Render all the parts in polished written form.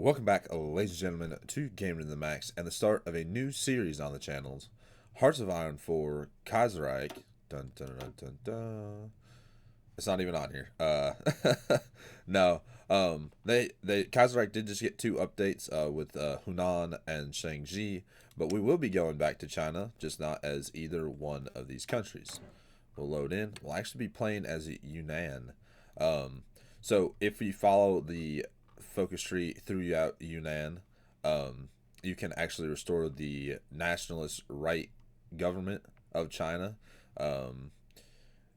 Welcome back, ladies and gentlemen, to Gaming to the Max and the start of a new series on the channels, Hearts of Iron for Kaiserreich. Dun dun dun dun dun. It's not even on here. No. They Kaiserreich did just get two updates with Yunnan and Shanxi, but we will be going back to China, just not as either one of these countries. We'll load in. We'll actually be playing as Yunnan. So if you follow the focus tree throughout Yunnan, you can actually restore the nationalist right government of China.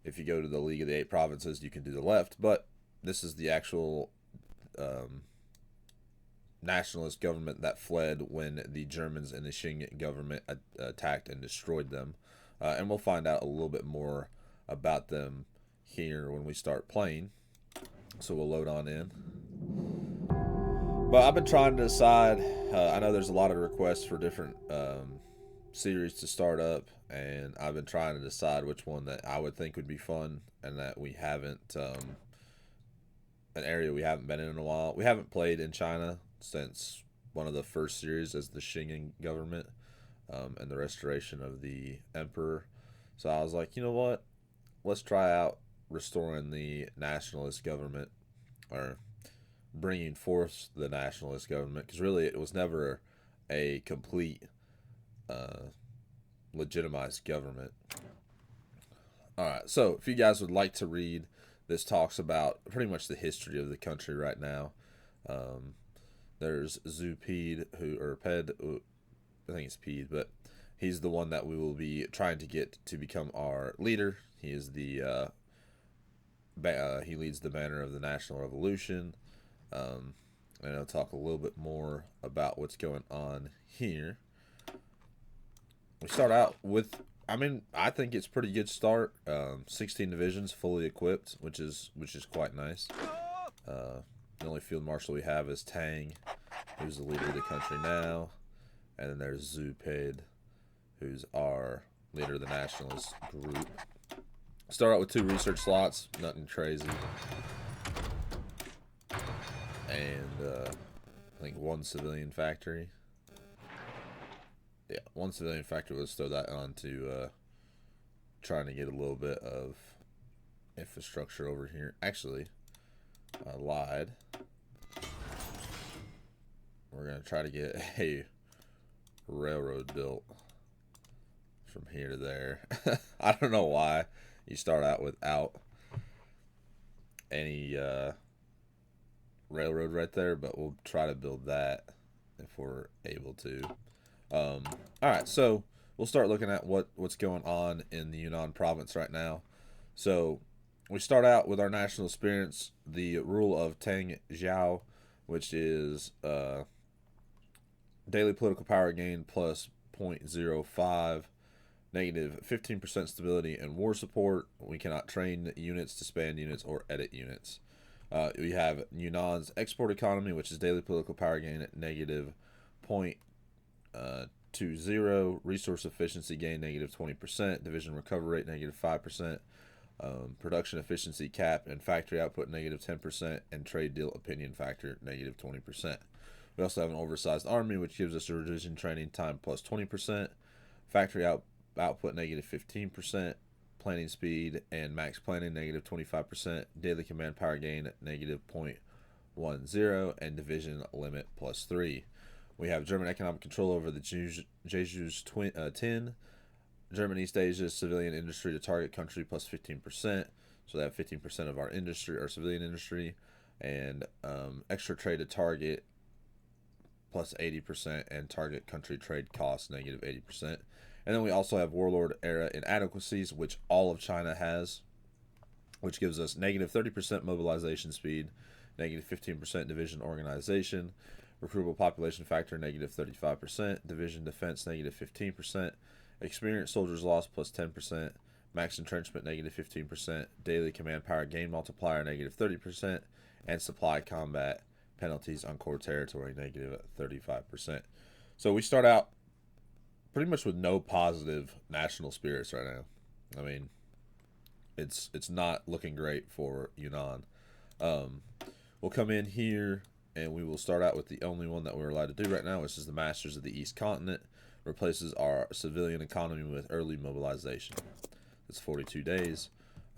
If you go to the League of the Eight Provinces, you can do the left, but this is the actual nationalist government that fled when the Germans and the Qing government attacked and destroyed them. And we'll find out a little bit more about them here when we start playing. So we'll load on in. But I've been trying to decide. I know there's a lot of requests for different series to start up, and I've been trying to decide which one that I would think would be fun and that we haven't, an area we haven't been in a while. We haven't played in China since one of the first series as the Qing government and the restoration of the emperor. So I was like, you know what? Let's try out restoring the nationalist government, or bringing forth the nationalist government, because really it was never a complete legitimized government. Alright, so if you guys would like to read, this talks about pretty much the history of the country right now. There's Zupede, or Ped, I think it's Pede, but he's the one that we will be trying to get to become our leader. He is the he leads the banner of the National Revolution. And I'll talk a little bit more about what's going on here. We start out with, I think it's a pretty good start. 16 divisions fully equipped, which is quite nice. The only field marshal we have is Tang, who's the leader of the country now. And then there's Zupede, who's our leader of the nationalist group. Start out with 2 research slots, nothing crazy. And I think 1 civilian factory. Yeah, 1 civilian factory. Let's throw that on to trying to get a little bit of infrastructure over here. Actually, I lied. We're going to try to get a railroad built from here to there. I don't know why you start out without any railroad right there, but we'll try to build that if we're able to. Alright, so we'll start looking at what's going on in the Yunnan province right now. So we start out with our national experience, the rule of Tang Zhao, which is daily political power gain plus 0.05, negative 15% stability and war support. We cannot train units, disband units, or edit units. We have Yunnan's export economy, which is daily political power gain at negative 0.20, resource efficiency gain negative 20%, division recovery rate negative 5%, production efficiency cap and factory output negative 10%, and trade deal opinion factor negative 20%. We also have an oversized army, which gives us a revision training time plus 20%, factory output negative 15%, planning speed and max planning negative 25%, daily command power gain negative 0.10, and division limit plus 3. We have German economic control over the Jeju's 10, German East Asia civilian industry to target country plus 15%, so they have 15% of our industry, our civilian industry, and extra trade to target plus 80%, and target country trade costs negative 80%. And then we also have warlord era inadequacies, which all of China has, which gives us negative 30% mobilization speed, negative 15% division organization, recruitable population factor negative 35%, division defense negative 15%, experienced soldiers lost plus 10%, max entrenchment negative 15%, daily command power gain multiplier negative 30%, and supply combat penalties on core territory negative 35%. So we start out pretty much with no positive national spirits right now. I mean, it's not looking great for Yunnan. We'll come in here and we will start out with the only one that we're allowed to do right now, which is the Masters of the East Continent. Replaces our civilian economy with early mobilization. It's 42 days.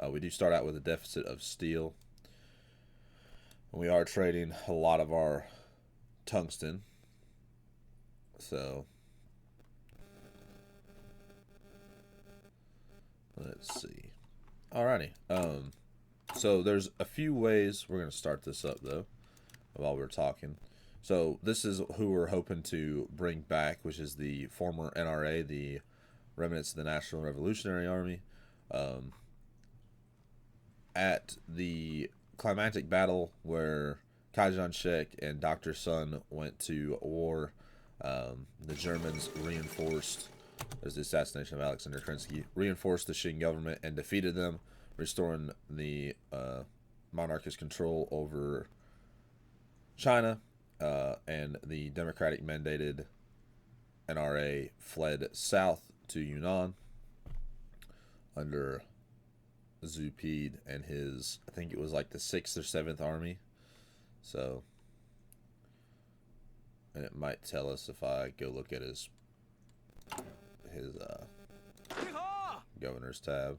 We do start out with a deficit of steel. We are trading a lot of our tungsten. So let's see. Alrighty. So there's a few ways we're going to start this up, though, while we're talking. So this is who we're hoping to bring back, which is the former NRA, the remnants of the National Revolutionary Army. At the climactic battle where Kaiserreich and Dr. Sun went to war, the Germans reinforced, there's the assassination of Alexander Kerensky, reinforced the Qing government and defeated them, restoring the monarchist control over China, and the democratic mandated NRA fled south to Yunnan under Zupid and his, I think it was like the 6th or 7th Army. So, and it might tell us if I go look at his governor's tab.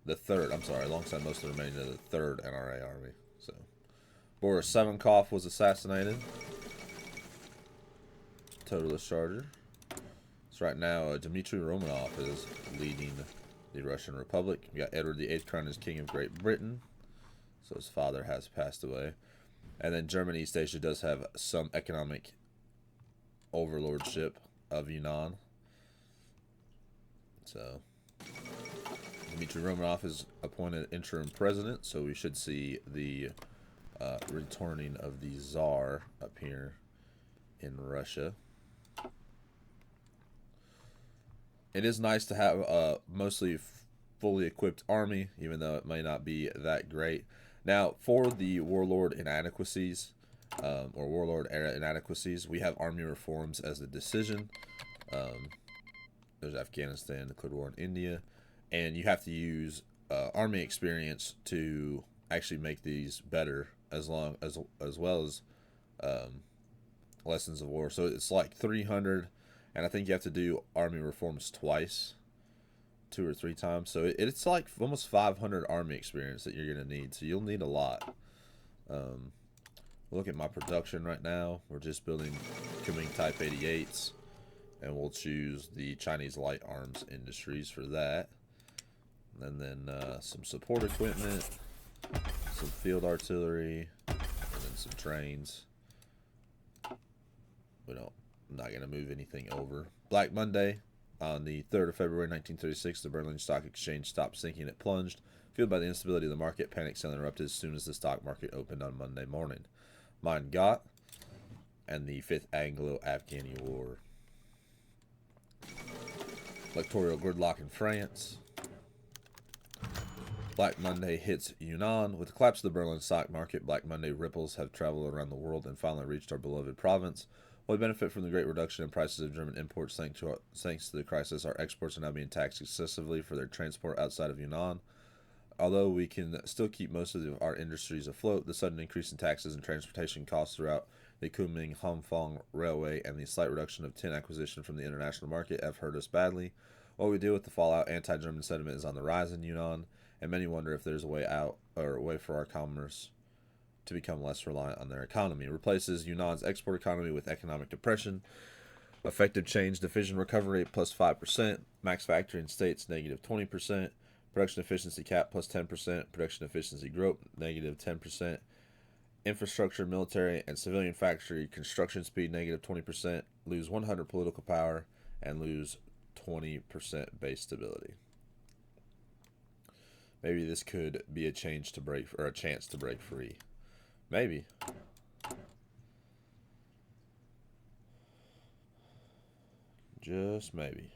The 3rd, I'm sorry, alongside most of the remaining of the 3rd NRA Army. So, Boris Semenkov was assassinated. Totalist Charger. So right now, Dmitry Romanov is leading the Russian Republic. We got Edward VIII crowned as King of Great Britain. So his father has passed away. And then Germany, East Asia, does have some economic overlordship of Yunnan. So Dmitry Romanov is appointed interim president, so we should see the returning of the Tsar up here in Russia. It is nice to have a mostly fully equipped army, even though it may not be that great. Now, for the warlord inadequacies, or warlord era inadequacies, we have army reforms as a decision. There's Afghanistan, declared war in India, and you have to use army experience to actually make these better, as well as lessons of war. So it's like 300, and I think you have to do army reforms twice, 2 or 3 times. So it's like almost 500 army experience that you're going to need. So you'll need a lot. Look at my production right now. We're just building Kuomintang Type 88s. And we'll choose the Chinese light arms industries for that. And then some support equipment, some field artillery, and then some trains. I'm not going to move anything over. Black Monday, on the 3rd of February 1936, the Berlin Stock Exchange stopped sinking. It plunged. Fueled by the instability of the market, panic selling erupted as soon as the stock market opened on Monday morning. Mein Gott and the 5th Anglo-Afghani War. Electoral gridlock in France. Black Monday hits Yunnan. With the collapse of the Berlin stock market, Black Monday ripples have traveled around the world and finally reached our beloved province. While we benefit from the great reduction in prices of German imports thanks to the crisis, our exports are now being taxed excessively for their transport outside of Yunnan. Although we can still keep most of our industries afloat, the sudden increase in taxes and transportation costs throughout the Kunming-Hongfang Railway and the slight reduction of tin acquisition from the international market have hurt us badly. While we deal with the fallout, anti-German sentiment is on the rise in Yunnan, and many wonder if there's a way out or a way for our commerce to become less reliant on their economy. It replaces Yunnan's export economy with economic depression. Effective change, division recovery rate plus 5%, max factory in states negative 20%, production efficiency cap plus 10%, production efficiency growth negative 10%, infrastructure, military, and civilian factory construction speed negative 20%, lose 100 political power, and lose 20% base stability. Maybe this could be a change to break, or a chance to break free. Maybe. Just maybe.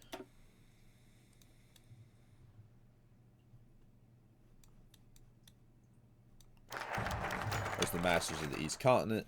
There's the Masters of the East Continent.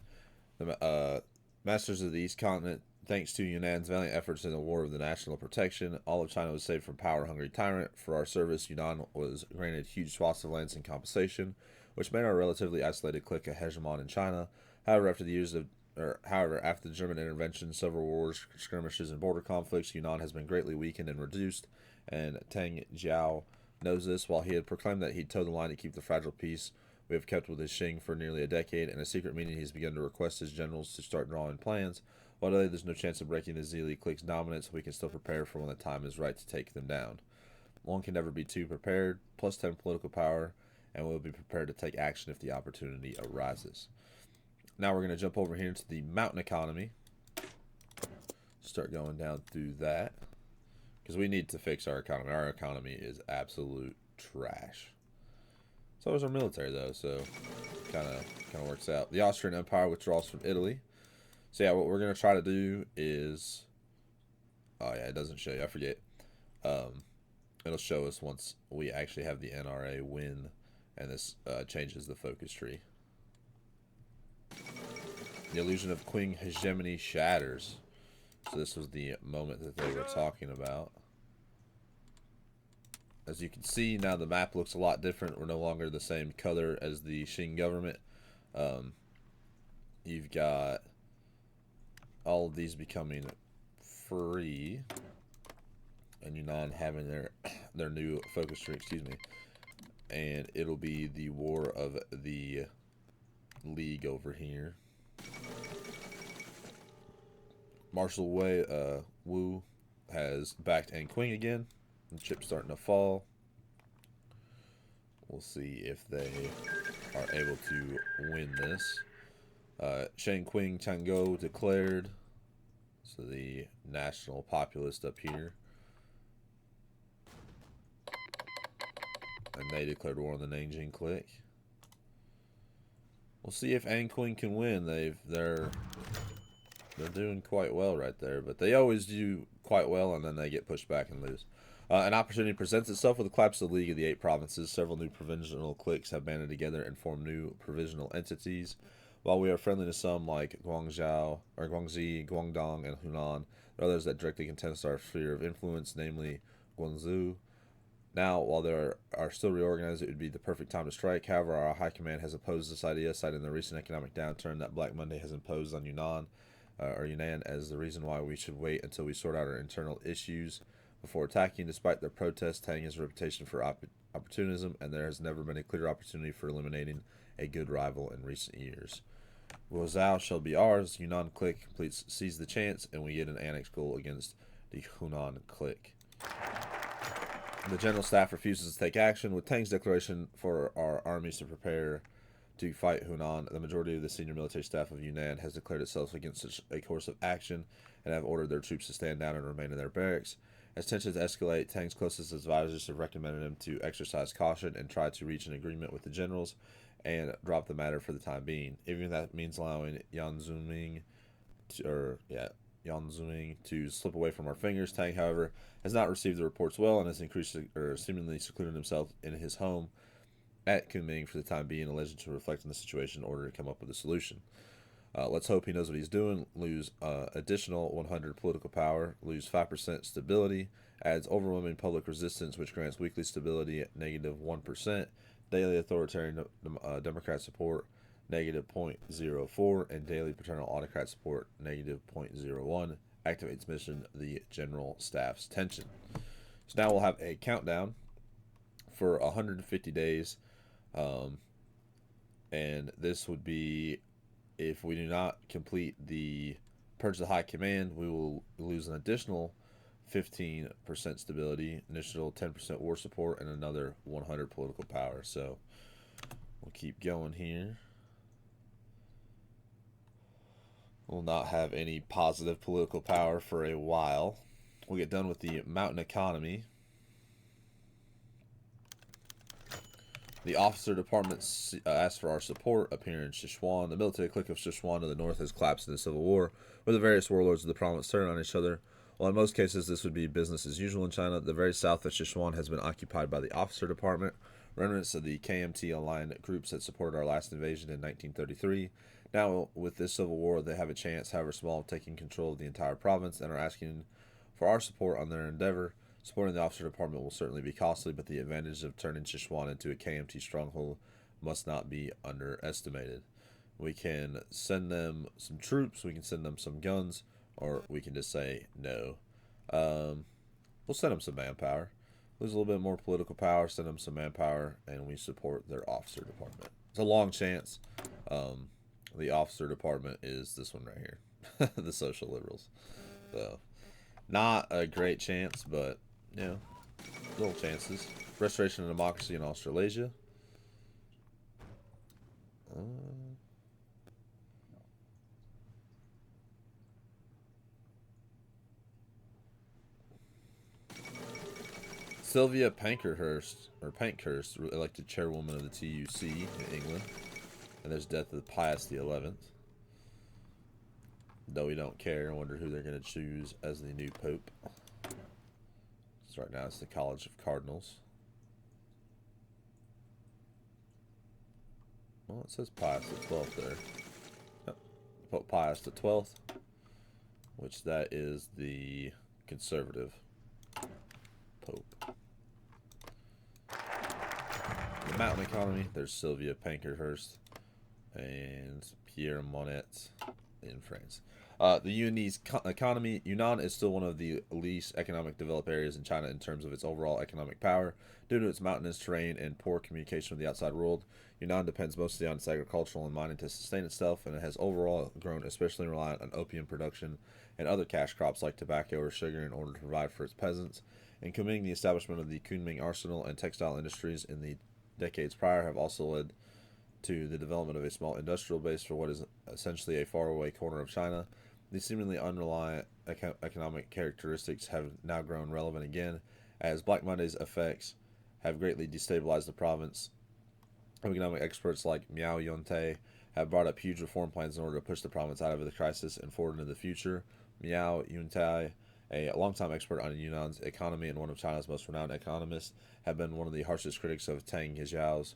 The Masters of the East Continent, thanks to Yunnan's valiant efforts in the War of the National Protection, all of China was saved from power-hungry tyrant. For our service, Yunnan was granted huge swaths of lands in compensation. which made our relatively isolated clique a hegemon in China. However, after the German intervention, several wars, skirmishes, and border conflicts, Yunnan has been greatly weakened and reduced, and Tang Jiao knows this. While he had proclaimed that he'd toe the line to keep the fragile peace we have kept with his Qing for nearly a decade, in a secret meeting he's begun to request his generals to start drawing plans. While today there's no chance of breaking the Zili clique's dominance, we can still prepare for when the time is right to take them down. One can never be too prepared, plus 10 political power, and we'll be prepared to take action if the opportunity arises. Now we're going to jump over here into the mountain economy. Start going down through that, because we need to fix our economy. Our economy is absolute trash. So is our military, though, so kind of works out. The Austrian Empire withdraws from Italy. So yeah, what we're going to try to do is... Oh yeah, it doesn't show you. I forget. It'll show us once we actually have the NRA win, and this changes the focus tree. The illusion of Qing hegemony shatters. So this was the moment that they were talking about. As you can see, now the map looks a lot different. We're no longer the same color as the Qing government. You've got all of these becoming free, and Yunnan having their new focus tree, excuse me. And it'll be the War of the League over here. Marshal Wu has backed Anqing again. The chip's starting to fall. We'll see if they are able to win this. Shangqing Tango declared. So the national populist up here. And they declared war on the Nanjing clique. We'll see if Anqing can win. They're doing quite well right there, but they always do quite well, and then they get pushed back and lose. An opportunity presents itself with the collapse of the League of the Eight Provinces. Several new provincial cliques have banded together and formed new provisional entities. While we are friendly to some, like Guangzhou, or Guangxi, Guangdong, and Hunan, there are others that directly contest our sphere of influence, namely Guangzhou. Now, while they are still reorganized, it would be the perfect time to strike. However, our high command has opposed this idea, citing the recent economic downturn that Black Monday has imposed on Yunnan as the reason why we should wait until we sort out our internal issues before attacking. Despite their protests, Tang has a reputation for opportunism, and there has never been a clear opportunity for eliminating a good rival in recent years. Guozhou shall be ours. Yunnan clique seize the chance, and we get an annex goal against the Hunan clique. The general staff refuses to take action. With Tang's declaration for our armies to prepare to fight Hunan, the majority of the senior military staff of Yunnan has declared itself against such a course of action and have ordered their troops to stand down and remain in their barracks. As tensions escalate, Tang's closest advisors have recommended him to exercise caution and try to reach an agreement with the generals and drop the matter for the time being. Even if that means allowing Yan Zuming to slip away from our fingers. Tang, however, has not received the reports well and has seemingly secluded himself in his home at Kunming for the time being, alleged to reflect on the situation in order to come up with a solution. Let's hope he knows what he's doing. Lose additional 100 political power. Lose 5% stability. Adds overwhelming public resistance, which grants weekly stability at negative 1%. Daily authoritarian Democrat support, negative 0.04. And daily paternal autocrat support, negative 0.01. Activates mission, the general staff's tension. So now we'll have a countdown for 150 days. And this would be, if we do not complete the Purge the High Command, we will lose an additional 15% stability, initial 10% war support, and another 100 political power. So we'll keep going here. We'll not have any positive political power for a while. We'll get done with the mountain economy. The officer department asked for our support up here in Sichuan. The military clique of Sichuan to the north has collapsed in the civil war, where the various warlords of the province turn on each other. While in most cases this would be business as usual in China, the very south of Sichuan has been occupied by the officer department, remnants of the KMT-aligned groups that supported our last invasion in 1933. Now, with this civil war, they have a chance, however small, of taking control of the entire province and are asking for our support on their endeavor. Supporting the officer department will certainly be costly, but the advantage of turning Sichuan into a KMT stronghold must not be underestimated. We can send them some troops, we can send them some guns, or we can just say no. We'll send them some manpower. Lose a little bit more political power, send them some manpower, and we support their officer department. It's a long chance. The officer department is this one right here, the social liberals. So, not a great chance, but, you know, little chances. Restoration of democracy in Australasia. Sylvia Pankhurst elected chairwoman of the TUC in England. And there's death of Pius XI. Though we don't care, I wonder who they're going to choose as the new pope. So right now it's the College of Cardinals. Well, it says Pius XII there. Oh, Pope Pius XII, which that is the conservative pope. The mountain economy, there's Sylvia Pankhurst and Pierre Monnet in France. The Yunnanese economy, Yunnan is still one of the least economic developed areas in China in terms of its overall economic power. Due to its mountainous terrain and poor communication with the outside world, Yunnan depends mostly on its agricultural and mining to sustain itself, and it has overall grown especially reliant on opium production and other cash crops like tobacco or sugar in order to provide for its peasants. In Kunming, the establishment of the Kunming arsenal and textile industries in the decades prior have also led to the development of a small industrial base for what is essentially a faraway corner of China. These seemingly unreliant economic characteristics have now grown relevant again, as Black Monday's effects have greatly destabilized the province. Economic experts like Miao Yuntai have brought up huge reform plans in order to push the province out of the crisis and forward into the future. Miao Yuntai, a longtime expert on Yunnan's economy and one of China's most renowned economists, have been one of the harshest critics of Tang Keziao's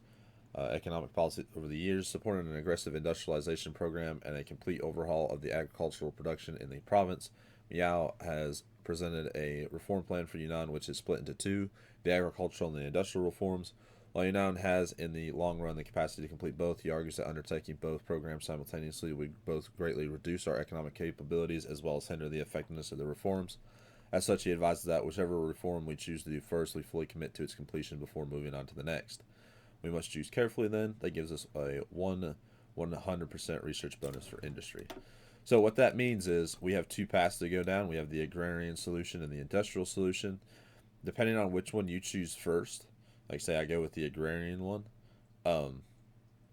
economic policy over the years, supporting an aggressive industrialization program and a complete overhaul of the agricultural production in the province. Miao has presented a reform plan for Yunnan, which is split into two: the agricultural and the industrial reforms. While Yunnan has, in the long run, the capacity to complete both, he argues that undertaking both programs simultaneously would both greatly reduce our economic capabilities as well as hinder the effectiveness of the reforms. As such, he advises that whichever reform we choose to do first, we fully commit to its completion before moving on to the next. We must choose carefully then. That gives us a 100% research bonus for industry. So what that means is we have two paths to go down. We have the agrarian solution and the industrial solution. Depending on which one you choose first, like say I go with the agrarian one,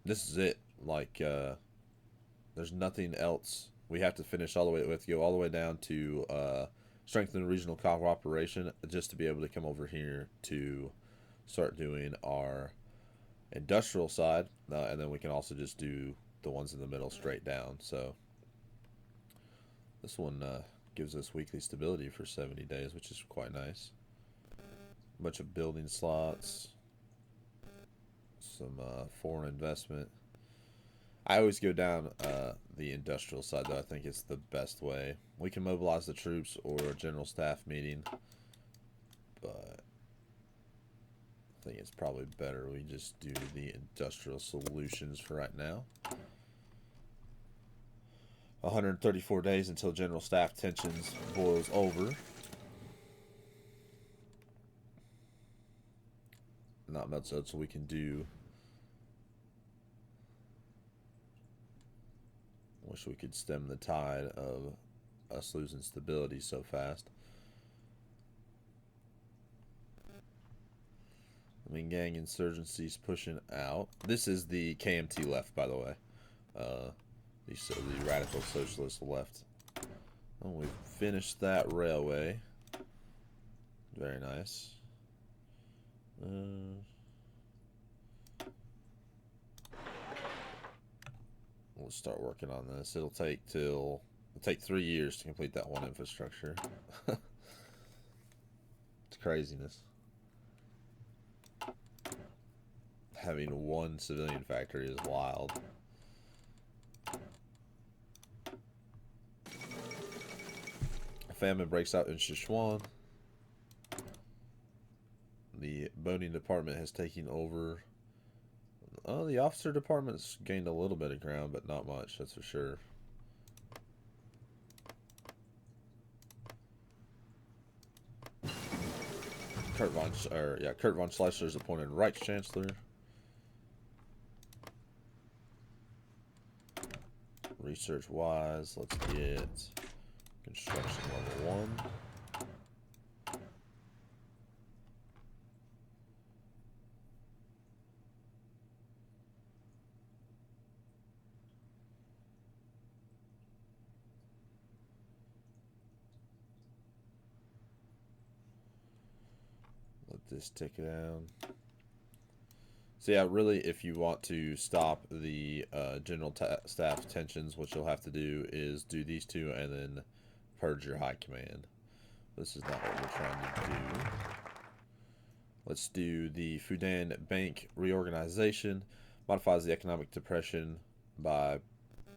this is it. Like there's nothing else. We have to finish all the way. We have to go all the way down to strengthen regional cooperation just to be able to come over here to start doing our industrial side, and then we can also just do the ones in the middle straight down. So this one gives us weekly stability for 70 days, which is quite nice. A bunch of building slots, some foreign investment. I always go down the industrial side, though. I think it's the best way. We can mobilize the troops or a general staff meeting, but I think it's probably better we just do the industrial solutions for right now. 134 days until general staff tensions boils over. Not much else we can do. Wish we could stem the tide of us losing stability so fast. Gang insurgencies pushing out. This is the KMT left, by the way. The radical socialist left. Oh, we finished that railway. Very nice. We'll start working on this. It'll take 3 years to complete that one infrastructure. It's craziness. Having one civilian factory is wild. A famine breaks out in Sichuan. The boating department has taken over The officer department's gained a little bit of ground, but not much, that's for sure. Kurt von Schleicher is appointed Reichschancellor. Research-wise, let's get construction level 1. Let this tick down. So yeah, really, if you want to stop the general staff tensions, what you'll have to do is do these two and then purge your high command. This is not what we're trying to do. Let's do the Fudan Bank reorganization. Modifies the economic depression by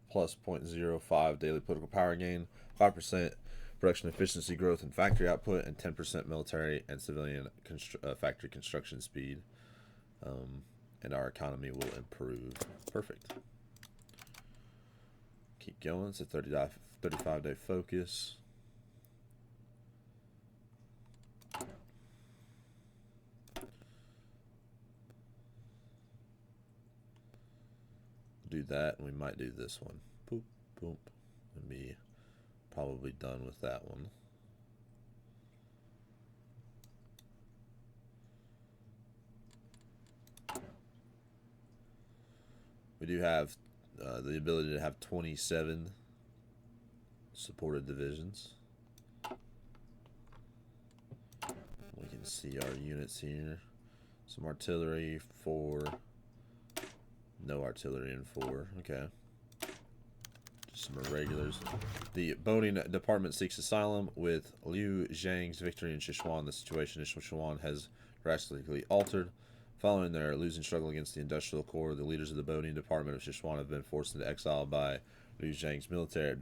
plus 0.05 daily political power gain, 5% production efficiency growth and factory output, and 10% military and civilian factory construction speed. And our economy will improve. Perfect. Keep going. It's a 35-day focus. Do that, and we might do this one. Boop, boop. And be probably done with that one. We do have the ability to have 27 supported divisions. We can see our units here. Some artillery, 4. No artillery in 4. Okay. Just some irregulars. The boating department seeks asylum with Liu Zhang's victory in Sichuan. The situation in Sichuan has drastically altered. Following their losing struggle against the industrial corps, the leaders of the boating department of Sichuan have been forced into exile by Liu Zhang's military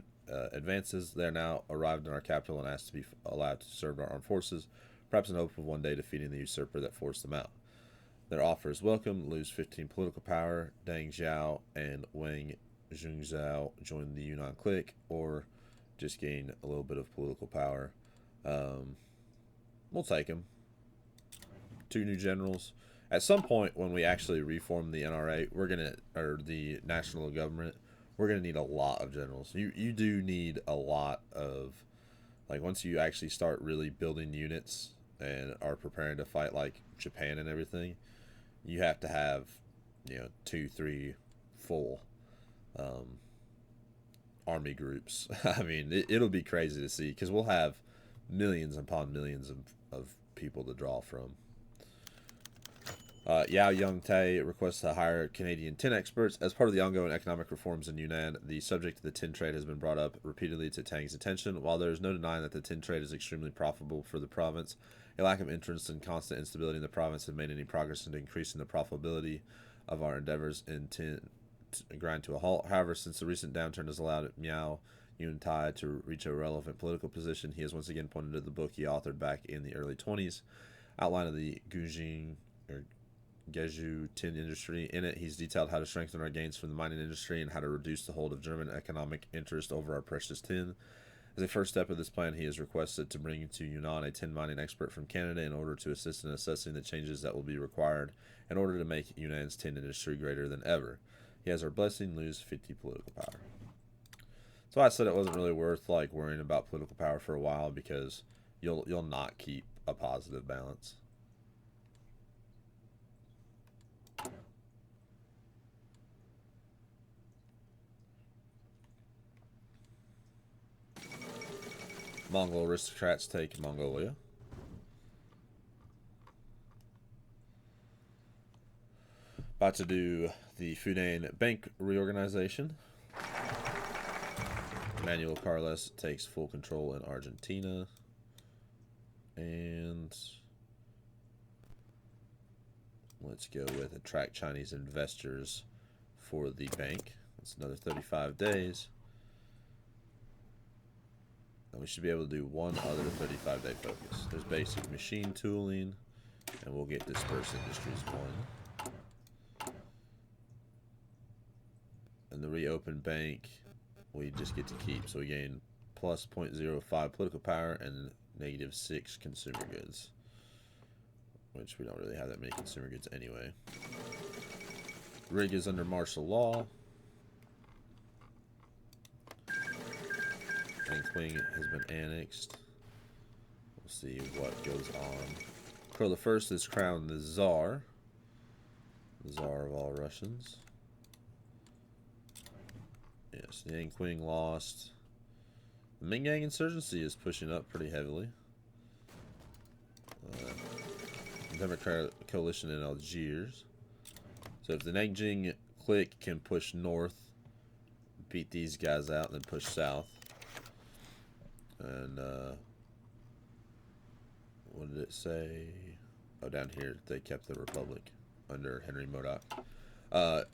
advances. They are now arrived in our capital and asked to be allowed to serve our armed forces, perhaps in hope of one day defeating the usurper that forced them out. Their offer is welcome. Lose 15 political power. Deng Xiao and Wang Jungzhao join the Yunnan clique, or just gain a little bit of political power. We'll take them. 2 new generals. At some point, when we actually reform the NRA, or the national government, we're gonna need a lot of generals. You do need a lot of, like, once you actually start really building units and are preparing to fight like Japan and everything, you have to have, 2, 3 full army groups. I mean, it'll be crazy to see, because we'll have millions upon millions of people to draw from. Yao Yongtai requests to hire Canadian tin experts. As part of the ongoing economic reforms in Yunnan, the subject of the tin trade has been brought up repeatedly to Tang's attention. While there is no denying that the tin trade is extremely profitable for the province, a lack of interest and constant instability in the province have made any progress into increasing the profitability of our endeavors in tin grind to a halt. However, since the recent downturn has allowed Miao Yuntai to reach a relevant political position, he has once again pointed to the book he authored back in the early 20s, Outline of the Geju tin industry. In it, he's detailed how to strengthen our gains from the mining industry and how to reduce the hold of German economic interest over our precious tin. As a first step of this plan, he has requested to bring to Yunnan a tin mining expert from Canada in order to assist in assessing the changes that will be required in order to make Yunnan's tin industry greater than ever. He has our blessing. Lose 50 political power. So I said it wasn't really worth worrying about political power for a while, because you'll not keep a positive balance. Mongol aristocrats take Mongolia. About to do the Fudan Bank reorganization. Manuel Carles takes full control in Argentina. And let's go with attract Chinese investors for the bank. That's another 35 days. And we should be able to do one other 35-day focus. There's basic machine tooling, and we'll get dispersed industries 1. open bank, we just get to keep. So we gain plus 0.05 political power and -6 consumer goods, which we don't really have that many consumer goods anyway. Rig is under martial law. And Qing has been annexed. We'll see what goes on. Crow the First is crowned the Tsar. The Tsar of all Russians. Yes, the Qing lost. The Minggang insurgency is pushing up pretty heavily. Democratic coalition in Algiers. So if the Nanjing clique can push north, beat these guys out, and then push south. And what did it say? Oh, down here they kept the republic under Henry Modoc.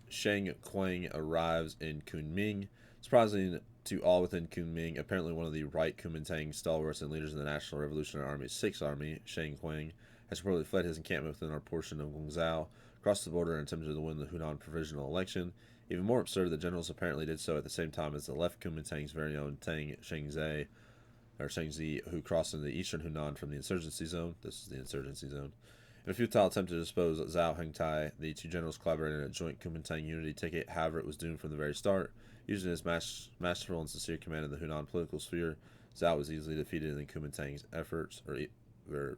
Shang Quang arrives in Kunming. Surprising to all within Kunming, apparently one of the right Kuomintang stalwarts and leaders in the National Revolutionary Army's 6th Army, Shang Quang, has reportedly fled his encampment within our portion of Guangzhou, crossed the border and attempted to win the Hunan provisional election. Even more absurd, the generals apparently did so at the same time as the left Kuomintang's very own Tang Shengzi, who crossed into the eastern Hunan from the insurgency zone. This is the insurgency zone. In a futile attempt to dispose of Zhao Hengtai, the two generals collaborated in a joint Kuomintang unity ticket. However, it was doomed from the very start. Using his masterful and sincere command in the Hunan political sphere, Zhao was easily defeated in the Kuomintang's efforts, or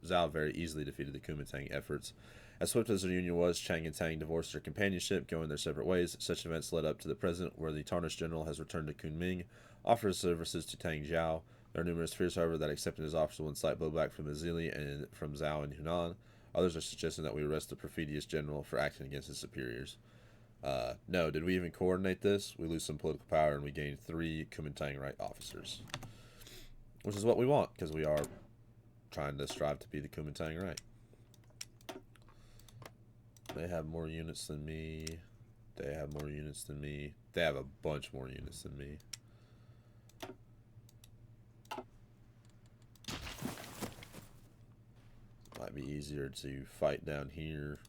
Zhao very easily defeated the Kuomintang efforts. As swift as their union was, Chang and Tang divorced their companionship, going their separate ways. Such events led up to the present, where the tarnished general has returned to Kunming, offered his services to Tang Zhao. There are numerous fears, however, that accepting his offers will incite blowback from Azili and from Zhao and Hunan. Others are suggesting that we arrest the perfidious general for acting against his superiors. No, did we even coordinate this? We lose some political power and we gain 3 Kuomintang right officers. Which is what we want, because we are trying to strive to be the Kuomintang right. They have more units than me. They have more units than me. They have a bunch more units than me. Might be easier to fight down here.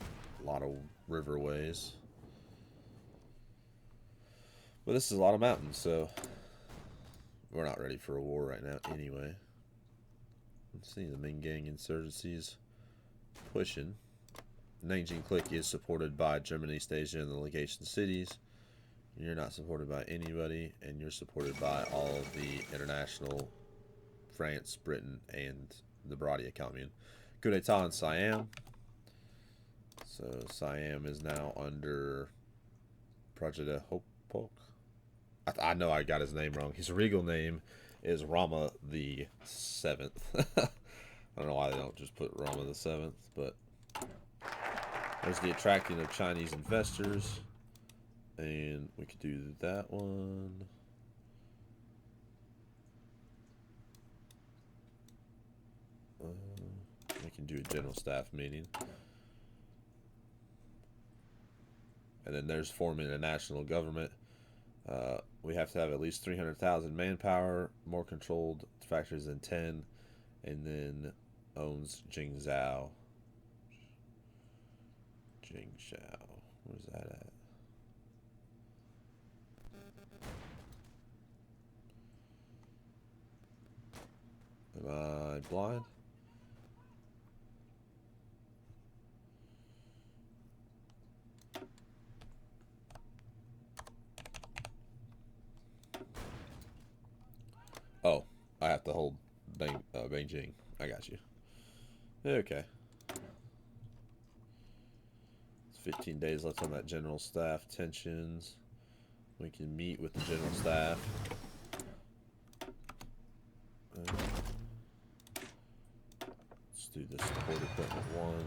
A lot of riverways. But this is a lot of mountains, so we're not ready for a war right now anyway. Let's see, the Minggang insurgencies pushing. Nanjing clique is supported by Germany, East Asia, and the legation cities. You're not supported by anybody, and you're supported by all of the international France, Britain, and the Baradia Commune. Coup d'etat in Siam. So Siam is now under Prajita Hopok. I know I got his name wrong. His regal name is Rama the 7th. I don't know why they don't just put Rama the 7th, but there's the attracting of Chinese investors. And we could do that one. We can do a general staff meeting. And then there's forming a national government. We have to have at least 300,000 manpower, more controlled factories than 10, and then owns Jingzhou. Where's that at? Am I blind? Oh, I have to hold Beijing. I got you. Okay. It's 15 days left on that general staff tensions. We can meet with the general staff. Let's do the support equipment one.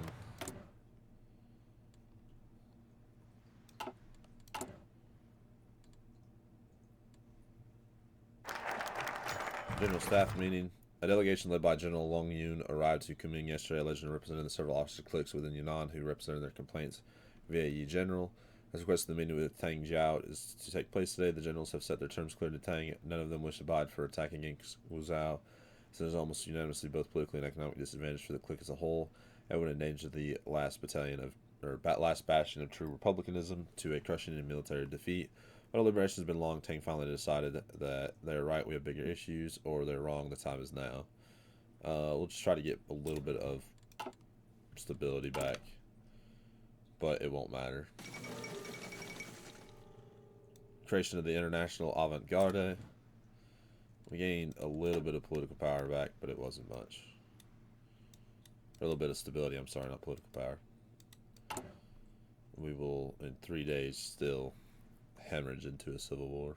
General staff meeting. A delegation led by General Long Yun arrived to Kunming yesterday, allegedly representing the several officer cliques within Yunnan who represented their complaints via Yi General. As requested, the meeting with Tang Zhao is to take place today. The generals have set their terms clear to Tang. None of them wish to abide for attacking against Wuzhou, so there's almost unanimously both politically and economic disadvantage for the clique as a whole. and would endanger the last last bastion of true republicanism to a crushing and military defeat. But our liberation has been long. Tang finally decided that they're right, we have bigger issues, or they're wrong, the time is now. We'll just try to get a little bit of stability back, but it won't matter. Creation of the International Avant-Garde. We gained a little bit of political power back, but it wasn't much. A little bit of stability, I'm sorry, not political power. We will, in 3 days, still hemorrhage into a civil war.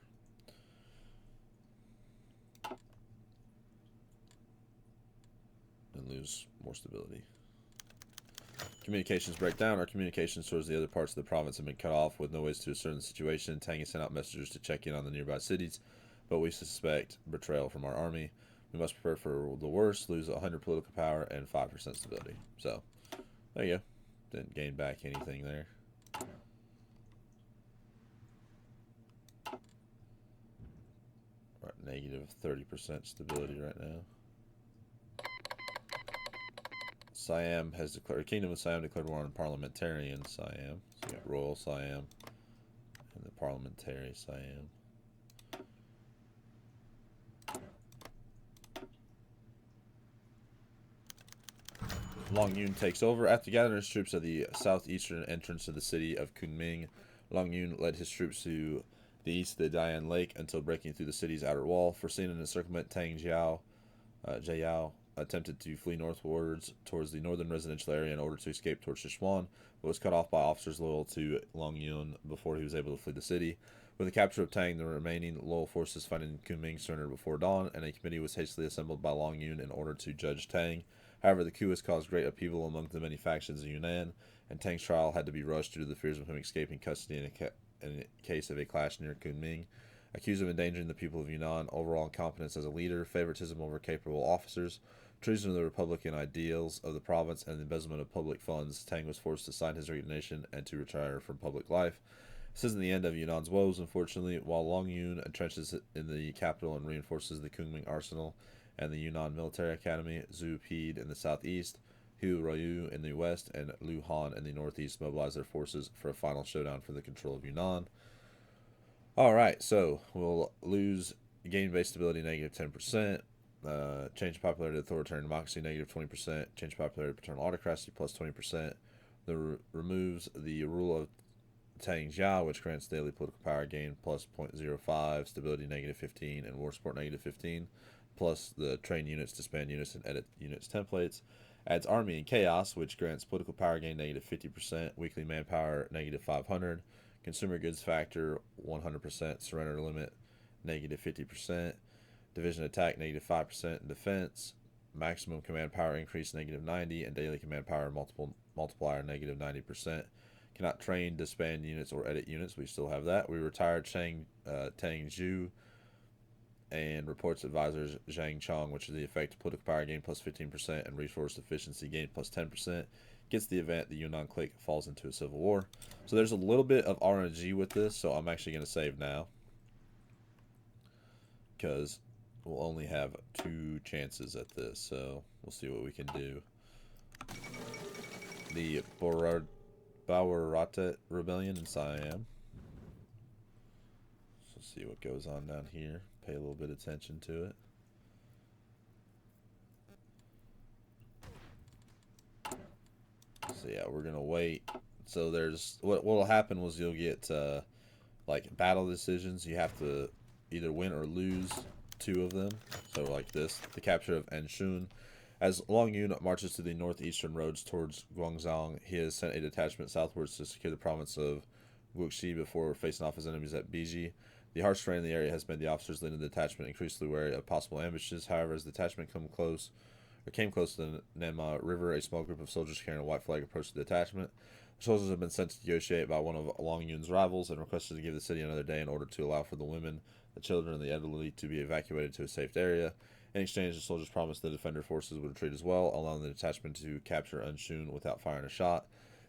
And lose more stability. Communications break down. Our communications towards the other parts of the province have been cut off with no ways to ascertain the situation. Tang has sent out messengers to check in on the nearby cities, but we suspect betrayal from our army. We must prepare for the worst, lose 100 political power and 5% stability. So, there you go. Didn't gain back anything there. We're at negative 30% stability right now. Siam has declared, Kingdom of Siam declared war on parliamentarian Siam. So you got Royal Siam and the parliamentary Siam. Long Yun takes over. After gathering his troops at the southeastern entrance of the city of Kunming, Long Yun led his troops to the east of the Dian Lake until breaking through the city's outer wall. Foreseeing an encirclement, Tang Jiao attempted to flee northwards towards the northern residential area in order to escape towards Sichuan, but was cut off by officers loyal to Long Yun before he was able to flee the city. With the capture of Tang, the remaining loyal forces fighting Kunming surrendered before dawn, and a committee was hastily assembled by Long Yun in order to judge Tang. However, the coup has caused great upheaval among the many factions in Yunnan, and Tang's trial had to be rushed due to the fears of him escaping custody in case of a clash near Kunming. Accused of endangering the people of Yunnan, overall incompetence as a leader, favoritism over capable officers, treason of the republican ideals of the province, and the embezzlement of public funds, Tang was forced to sign his resignation and to retire from public life. This isn't the end of Yunnan's woes, unfortunately. While Long Yun entrenches in the capital and reinforces the Kunming arsenal and the Yunnan Military Academy, Zhu Pede in the southeast, Hu Ryu in the west, and Lu Han in the northeast mobilize their forces for a final showdown for the control of Yunnan. Alright, so we'll gain base stability negative 10%, change popularity to authoritarian democracy negative 20%, change popularity to paternal autocracy plus 20%. Removes the rule of Tang Jia, which grants daily political power gain plus 0.05, stability negative 15, and war support negative 15. Plus the train units, disband units, and edit units templates. Adds army and chaos, which grants political power gain negative 50%, weekly manpower negative 500, consumer goods factor 100%, surrender limit negative 50%, division attack negative 5%, defense, maximum command power increase negative 90, and daily command power multiplier negative 90%. Cannot train, disband units, or edit units. We still have that. We retired Tang Zhu and reports advisors Zhang Chong, which is the effect of political power gain plus 15% and resource efficiency gain plus 10%. Gets the event the Yunnan clique falls into a civil war. So there's a little bit of RNG with this, so I'm actually going to save now, because we'll only have 2 chances at this, so we'll see what we can do. The Bawarate Rebellion in Siam. So see what goes on down here. Pay a little bit of attention to it. So yeah, we're gonna wait. So there's what'll happen was you'll get like battle decisions. You have to either win or lose 2 of them. So like this, the capture of Anshun. As Long Yun marches to the northeastern roads towards Guangzhou, he has sent a detachment southwards to secure the province of Guangxi before facing off his enemies at Biji. The harsh terrain in the area has made the officers leading the detachment increasingly wary of possible ambushes. However, as the detachment came close to the Nanma River, a small group of soldiers carrying a white flag approached the detachment. The soldiers have been sent to negotiate by one of Long Yun's rivals and requested to give the city another day in order to allow for the women, the children, and the elderly to be evacuated to a safe area. In exchange, the soldiers promised the defender forces would retreat as well, allowing the detachment to capture Anshun without firing a shot.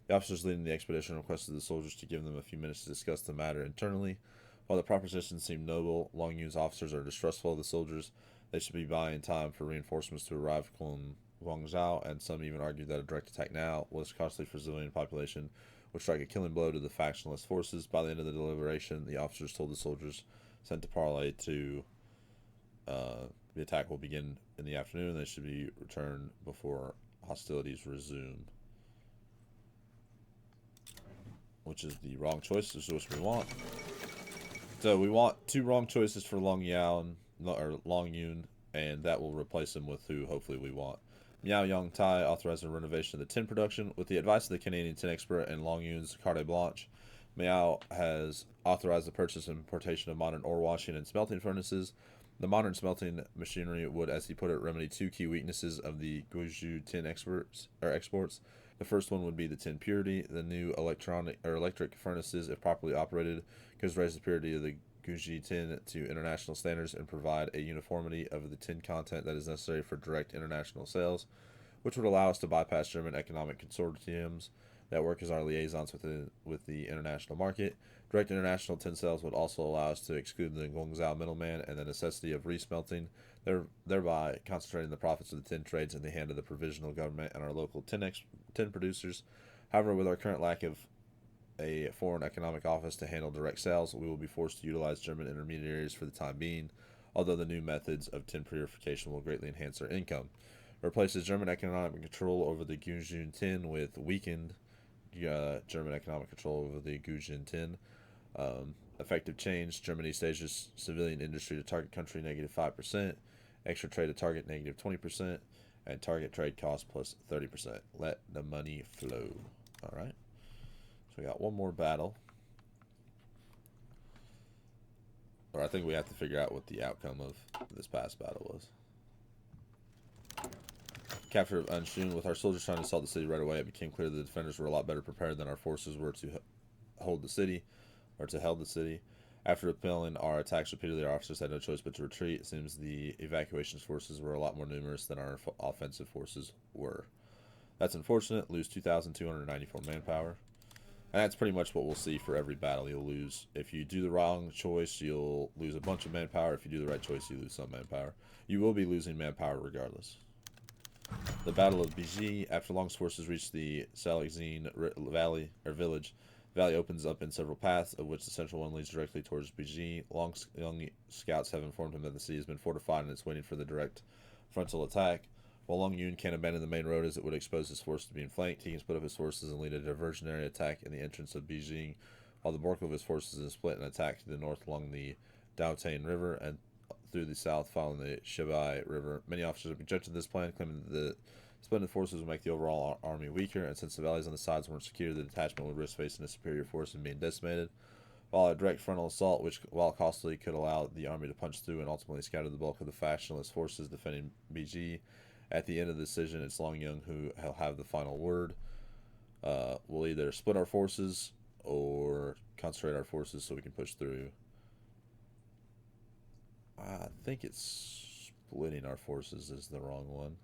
The officers leading the expedition requested the soldiers to give them a few minutes to discuss the matter internally. While the proposition seemed noble, Long Yun's officers are distrustful of the soldiers. They should be buying time for reinforcements to arrive from Guangzhou, and some even argued that a direct attack now was costly for civilian population, would strike a killing blow to the factionalist forces. By the end of the deliberation, the officers told the soldiers sent to parley to the attack will begin in the afternoon. They should be returned before hostilities resume. Which is the wrong choice. This is what we want. So we want 2 wrong choices for Long Yun, and that will replace him with who hopefully we want. Miao Yang Tai authorized the renovation of the tin production. With the advice of the Canadian tin expert and Long Yun's carte blanche, Miao has authorized the purchase and importation of modern ore washing and smelting furnaces. The modern smelting machinery would, as he put it, remedy 2 key weaknesses of the Guizhou tin exports. The first one would be the tin purity. The new electric furnaces, if properly operated, could raise the purity of the Gongxi tin to international standards and provide a uniformity of the tin content that is necessary for direct international sales, which would allow us to bypass German economic consortiums that work as our liaisons with the international market. Direct international tin sales would also allow us to exclude the Guangzhou middleman and the necessity of resmelting, thereby concentrating the profits of the tin trades in the hand of the provisional government and our local tin producers. However, with our current lack of a foreign economic office to handle direct sales, we will be forced to utilize German intermediaries for the time being, although the new methods of tin purification will greatly enhance our income. It replaces German economic control over the Gongxi tin with weakened German economic control over the Gongxi tin. Effective change: Germany stages civilian industry to target country -5%, extra trade to target -20%, and target trade cost plus 30%. Let the money flow. Alright. So we got one more battle. Or I think we have to figure out what the outcome of this past battle was. Capture of Anshun. With our soldiers trying to assault the city right away, it became clear that the defenders were a lot better prepared than our forces were to hold the city. After repelling our attacks repeatedly, our officers had no choice but to retreat. It seems the evacuation forces were a lot more numerous than our offensive forces were. That's unfortunate. Lose 2,294 manpower. And that's pretty much what we'll see for every battle. You'll lose. If you do the wrong choice, you'll lose a bunch of manpower. If you do the right choice, you lose some manpower. You will be losing manpower regardless. The Battle of Bijie. After Long's forces reach the Salixine Valley, or village, the valley opens up in several paths, of which the central one leads directly towards Bijie. Long's young scouts have informed him that the city has been fortified and is waiting for the direct frontal attack. While Long Yun can't abandon the main road as it would expose his force to being flanked, he can split up his forces and lead a diversionary attack in the entrance of Beijing, while the bulk of his forces is split and attack to the north along the Daotain River and through the south following the Shibai River. Many officers have objected to this plan, claiming that the splendid forces would make the overall army weaker, and since the valleys on the sides weren't secure, the detachment would risk facing a superior force and being decimated. While a direct frontal assault, which, while costly, could allow the army to punch through and ultimately scatter the bulk of the factionalist forces defending Bijie. At the end of the decision, it's Long Yun who will have the final word. We'll either split our forces or concentrate our forces so we can push through. I think it's splitting our forces is the wrong one.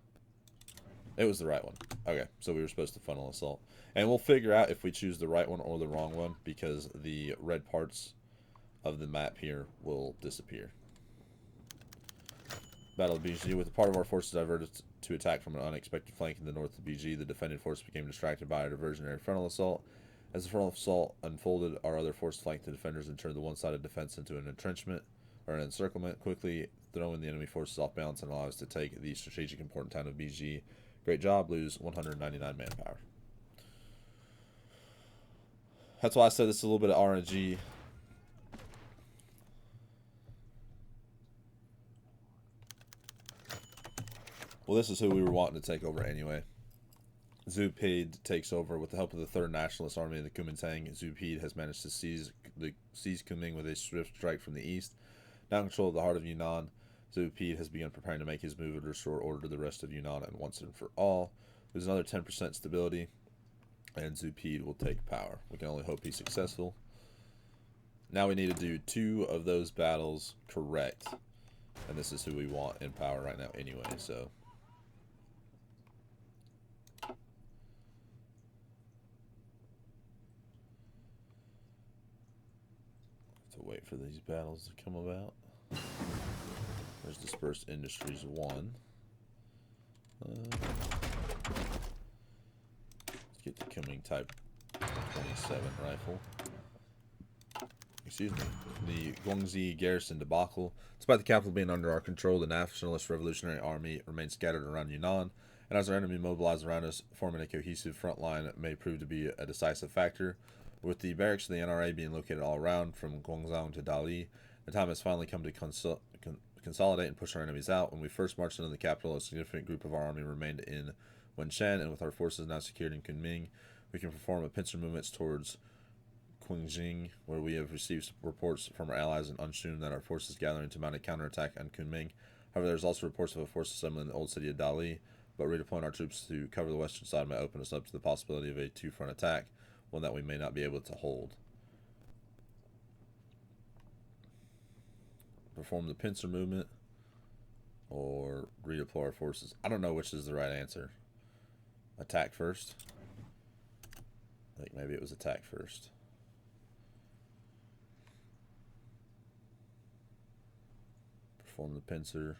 It was the right one. Okay, so we were supposed to frontal assault. And we'll figure out if we choose the right one or the wrong one, because the red parts of the map here will disappear. Battle of Bijie. With a part of our forces diverted to attack from an unexpected flank in the north of Bijie, the defending force became distracted by a diversionary frontal assault. As the frontal assault unfolded, our other force flanked the defenders and turned the one-sided defense into an entrenchment, or an encirclement, quickly throwing the enemy forces off balance and allowing us to take the strategic important town of Bijie. Great job. Lose 199 manpower. That's why I said this is a little bit of RNG. Well, this is who we were wanting to take over anyway. Zhu Pid takes over with the help of the 3rd Nationalist Army of the Kuomintang. Zhu Pid has managed to seize Kunming with a swift strike from the east. Now in control of the heart of Yunnan, Zhu Pid has begun preparing to make his move to restore order to the rest of Yunnan and once and for all. There's another 10% stability, and Zhu Pid will take power. We can only hope he's successful. Now we need to do 2 of those battles correct, and this is who we want in power right now anyway, so... to wait for these battles to come about. There's Dispersed Industries 1. Let's get the Kuomintang Type 27 rifle. Excuse me. The Gongxi garrison debacle. Despite the capital being under our control, the Nationalist Revolutionary Army remains scattered around Yunnan, and as our enemy mobilized around us, forming a cohesive front line may prove to be a decisive factor. With the barracks of the NRA being located all around, from Guangzhou to Dali, the time has finally come to consolidate and push our enemies out. When we first marched into the capital, a significant group of our army remained in Wenshan, and with our forces now secured in Kunming, we can perform a pincer movements towards Qingjing, where we have received reports from our allies in Anshun that our forces gathering to mount a counterattack on Kunming. However, there's also reports of a force assembly in the old city of Dali, but redeploying our troops to cover the western side might open us up to the possibility of a two-front attack, one that we may not be able to hold. Perform the pincer movement or redeploy our forces. I don't know which is the right answer. Attack first? I think maybe it was attack first. Perform the pincer.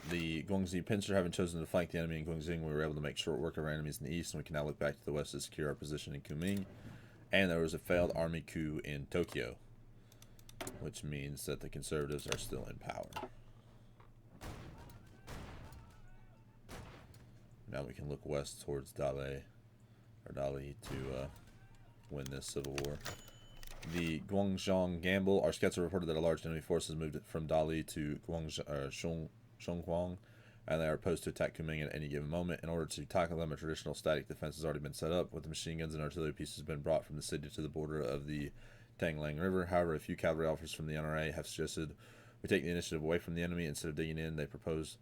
The Gongxi pincer, having chosen to flank the enemy in Guangxing, we were able to make short work of our enemies in the east, and we can now look back to the west to secure our position in Kunming. And there was a failed army coup in Tokyo, which means that the conservatives are still in power. Now we can look west towards Dali to win this civil war. The Guangzhong gamble. Our scouts have reported that a large enemy force has moved from Dali to Shonghuang, and they are posed to attack Kunming at any given moment. In order to tackle them, a traditional static defense has already been set up, with the machine guns and artillery pieces been brought from the city to the border of the Tanglang River. However, a few cavalry officers from the NRA have suggested we take the initiative away from the enemy. Instead of digging in, they propose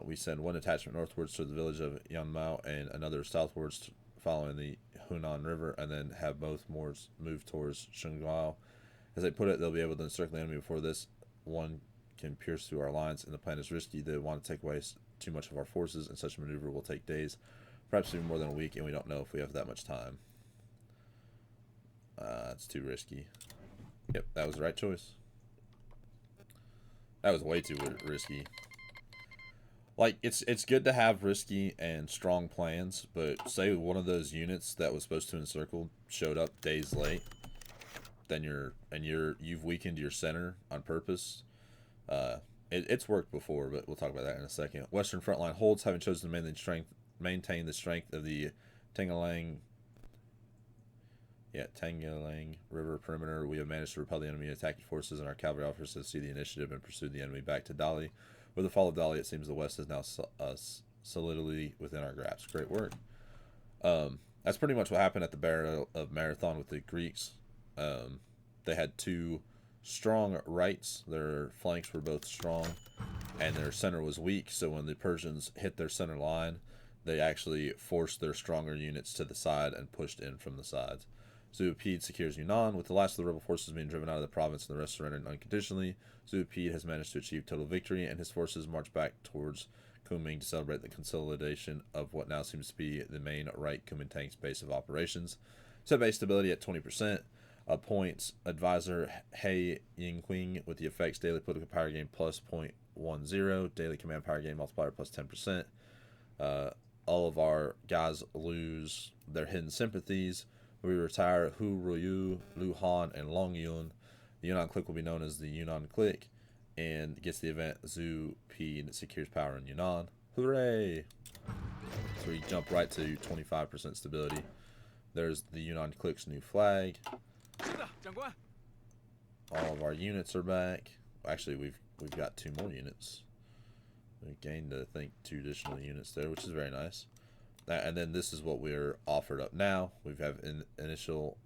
we send one attachment northwards to the village of Yanmao and another southwards following the Hunan River, and then have both move towards Shunguao. As they put it, they'll be able to encircle the enemy before this one can pierce through our lines, and the plan is risky. They want to take away too much of our forces, and such a maneuver will take days, perhaps even more than a week, and we don't know if we have that much time. It's too risky. Yep, that was the right choice. That was way too risky. Like, it's good to have risky and strong plans, but say one of those units that was supposed to encircle showed up days late, then you've weakened your center on purpose. It's worked before, but we'll talk about that in a second. Western frontline holds, having chosen to maintain the strength of the Tanglang River perimeter. We have managed to repel the enemy attacking forces, and our cavalry officers see the initiative and pursued the enemy back to Dali. With the fall of Dali, it seems the west is now solidly within our grasp. Great work. That's pretty much what happened at the Battle of Marathon with the Greeks. They had two strong rights. Their flanks were both strong, and their center was weak. So when the Persians hit their center line, they actually forced their stronger units to the side and pushed in from the sides. Zuapid secures Yunnan. With the last of the rebel forces being driven out of the province and the rest surrendering unconditionally, Zuapid has managed to achieve total victory, and his forces march back towards Kunming to celebrate the consolidation of what now seems to be the main right Kuomintang's base of operations. Set base stability at 20%. Appoints advisor He Yingqing with the effects daily political power gain plus 0.10, daily command power gain multiplier plus 10%. All of our guys lose their hidden sympathies. We retire Hu Ruyu, Lu Han, and Long Yun. The Yunnan clique will be known as the Yunnan clique, and gets the event Zhu P secures power in Yunnan. Hooray! So we jump right to 25% stability. There's the Yunnan clique's new flag. All of our units are back. Actually, we've got 2 more units. We gained, I think, 2 additional units there, which is very nice. And then this is what we're offered up now. We have initial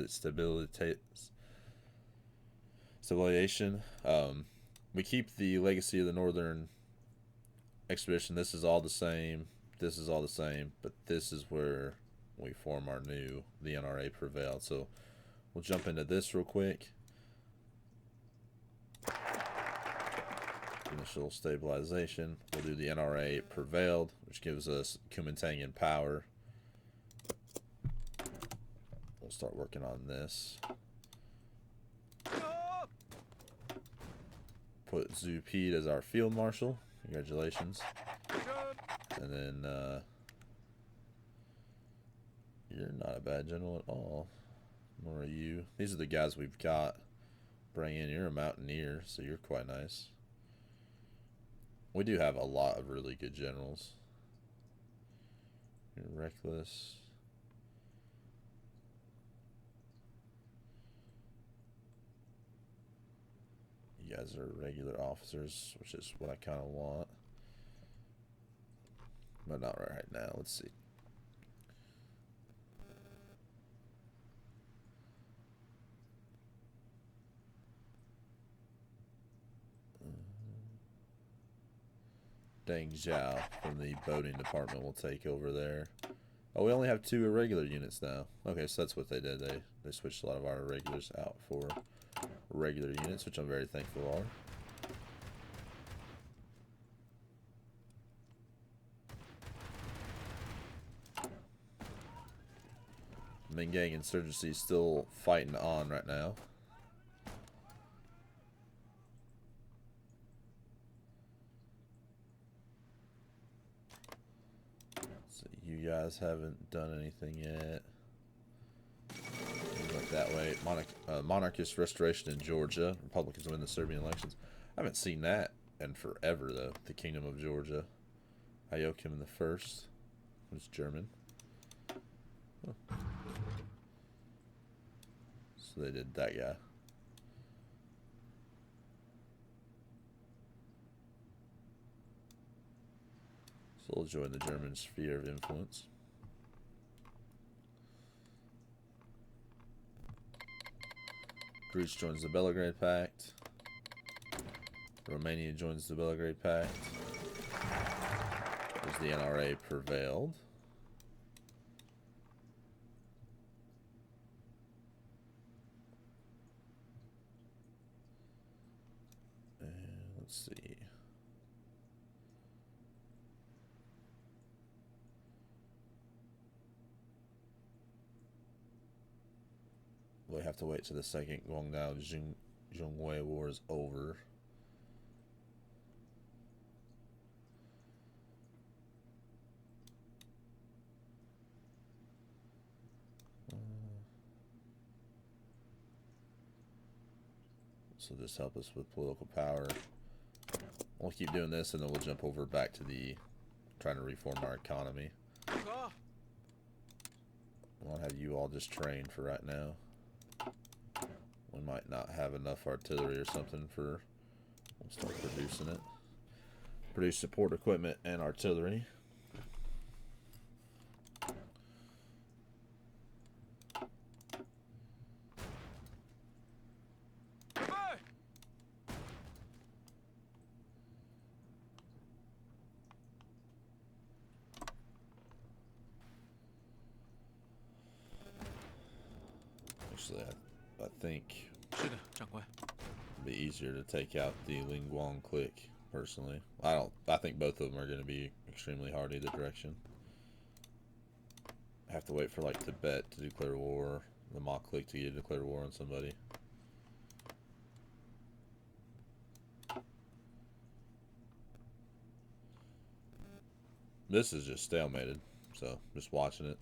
stabilization. We keep the legacy of the Northern Expedition. This is all the same. This is all the same, but this is where we form our new, the NRA prevailed. So we'll jump into this real quick. Initial stabilization. We'll do the NRA prevailed, which gives us Kuomintang in power. We'll start working on this. put Zhu Pete as our field marshal. Congratulations. And then you're not a bad general at all. Nor are you. These are the guys we've got. Bring in. You're a mountaineer, so you're quite nice. We do have a lot of really good generals. You're reckless. You guys are regular officers, which is what I kind of want. But not right now. Let's see. Deng Zhao from the boating department will take over there. Oh, we only have 2 irregular units now. Okay, so that's what they did. They switched a lot of our irregulars out for regular units, which I'm very thankful are. Minggang insurgency is still fighting on right now. So you guys haven't done anything yet. Look that way. Monarchist restoration in Georgia. Republicans win the Serbian elections. I haven't seen that in forever, though. The Kingdom of Georgia. Joachim the First, who's German. Oh. So they did that guy. So we'll join the German sphere of influence. Greece joins the Belgrade Pact. Romania joins the Belgrade Pact. As the NRA prevailed. And let's see. We have to wait till the second Guangdao-Zhonghui War is over. So this help us with political power. We'll keep doing this, and then we'll jump over back to the trying to reform our economy. I'll have you all just train for right now. We might not have enough artillery or something for. We'll start producing it. Produce support equipment and artillery. Actually, I think it'd be easier to take out the Lingguang clique, personally. I think both of them are going to be extremely hard either direction. I have to wait for, like, Tibet to declare war, the Ma clique to declare war on somebody. This is just stalemated, so just watching it.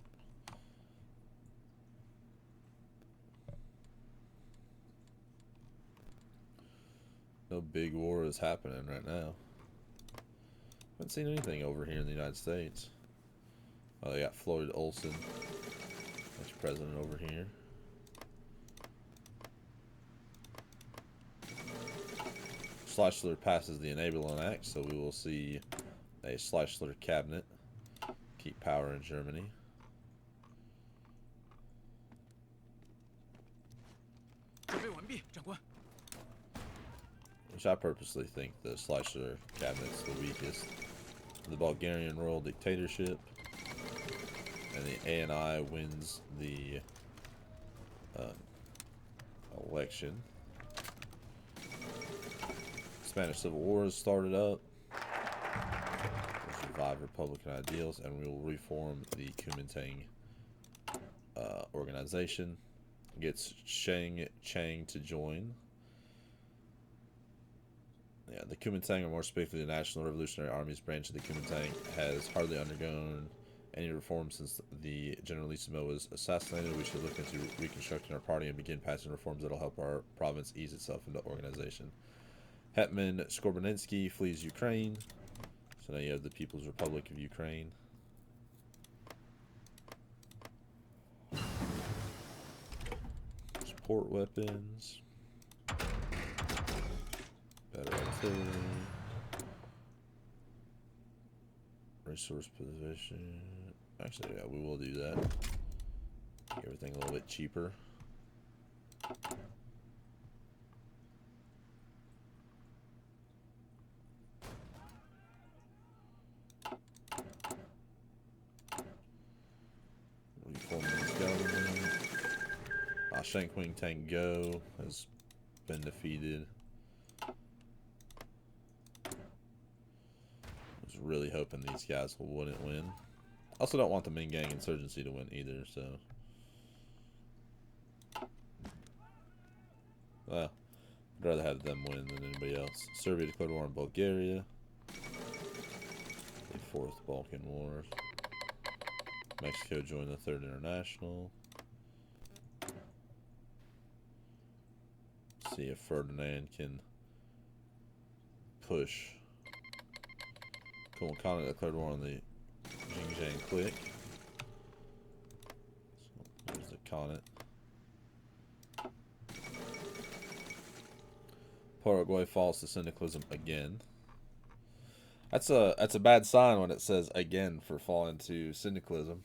No big war is happening right now. Haven't seen anything over here in the United States. Oh, they got Floyd Olson, vice president over here. Schleichler passes the Enabling Act, so we will see a Schleichler cabinet keep power in Germany. Which I purposely think the Schleichler cabinet's the weakest. The Bulgarian royal dictatorship, and the ANI wins the election. Spanish Civil War has started up. We'll revive Republican ideals, and we will reform the Kuomintang organization. Gets Chang to join. Yeah, the Kuomintang, or more specifically the National Revolutionary Army's branch of the Kuomintang, has hardly undergone any reform since the General Lissimo was assassinated. We should look into reconstructing our party and begin passing reforms that'll help our province ease itself into organization. Hetman Skorbeninsky flees Ukraine. So now you have the People's Republic of Ukraine. Support weapons. Better artillery. Resource position. Actually, yeah, we will do that. Make everything a little bit cheaper. Reformist government. Shang Kuomintang Go has been defeated. Really hoping these guys wouldn't win. Also don't want the Ming Gang insurgency to win either, so. Well, I'd rather have them win than anybody else. Serbia declared war on Bulgaria. The Fourth Balkan Wars. Mexico joined the Third International. See if Ferdinand can push. Kuomintang declared war on the Xinjiang clique. So there's the Khanate. Paraguay falls to syndicalism again. That's a bad sign when it says again for falling to syndicalism.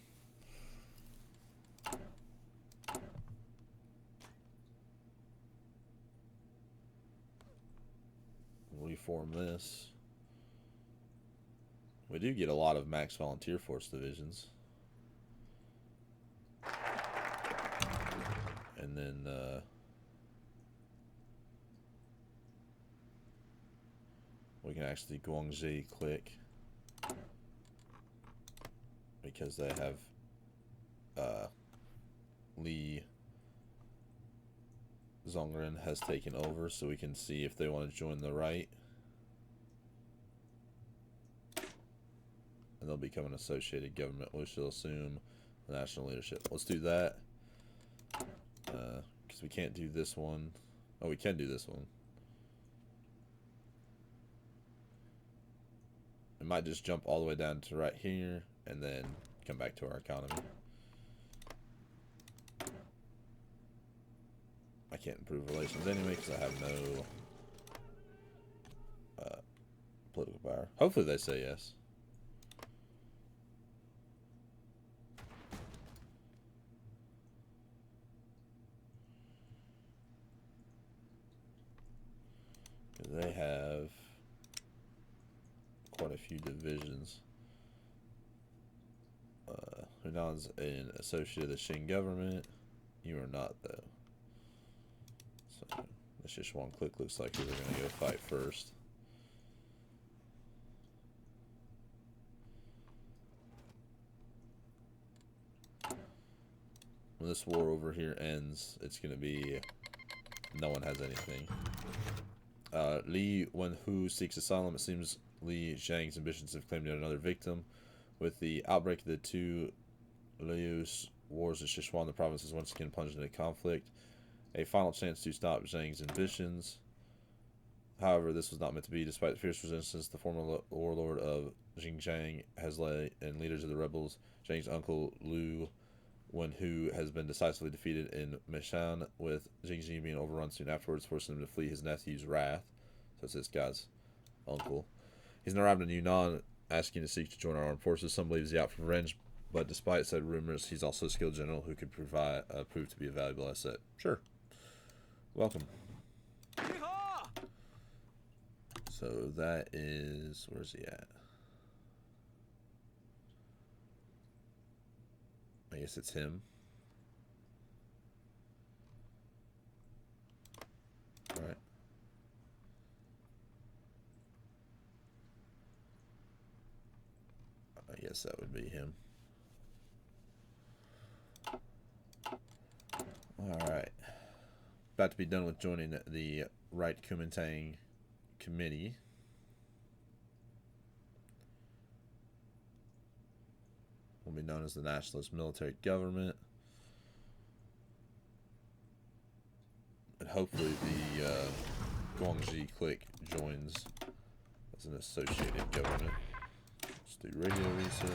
Reform this. We do get a lot of max volunteer force divisions. And then we can actually Gongxi click because they have Li Zongren has taken over, so we can see if they want to join the right. And they'll become an associated government, which will assume the national leadership. Let's do that. Because we can't do this one. Oh, we can do this one. It might just jump all the way down to right here, and then come back to our economy. I can't improve relations anyway, because I have no political power. Hopefully they say yes. They have quite a few divisions. Yunnan's an associate of the Qing government. You are not, though. So, the Sichuan clique looks like we're going to go fight first. When this war over here ends, it's going to be no one has anything. Li Wenhu seeks asylum. It seems Li Zhang's ambitions have claimed yet another victim. With the outbreak of the two Liu's wars in Sichuan, the province is once again plunged into conflict. A final chance to stop Zhang's ambitions. However, this was not meant to be. Despite fierce resistance, the former warlord of Xinjiang has led, and leaders of the rebels, Zhang's uncle Liu Wenhu has been decisively defeated in Meshan, with Jingji being overrun soon afterwards, forcing him to flee his nephew's wrath. So it's this guy's uncle. He's now arrived in Yunnan, asking to seek to join our armed forces. Some believe he's out for revenge, but despite said rumors, he's also a skilled general who could prove to be a valuable asset. Sure. Welcome. So that is... where's he at? I guess it's him. Alright. I guess that would be him. Alright. About to be done with joining the right Kuomintang committee will be known as the Nationalist Military Government. And hopefully the Gongxi clique joins as an associated government. Let's do radio research.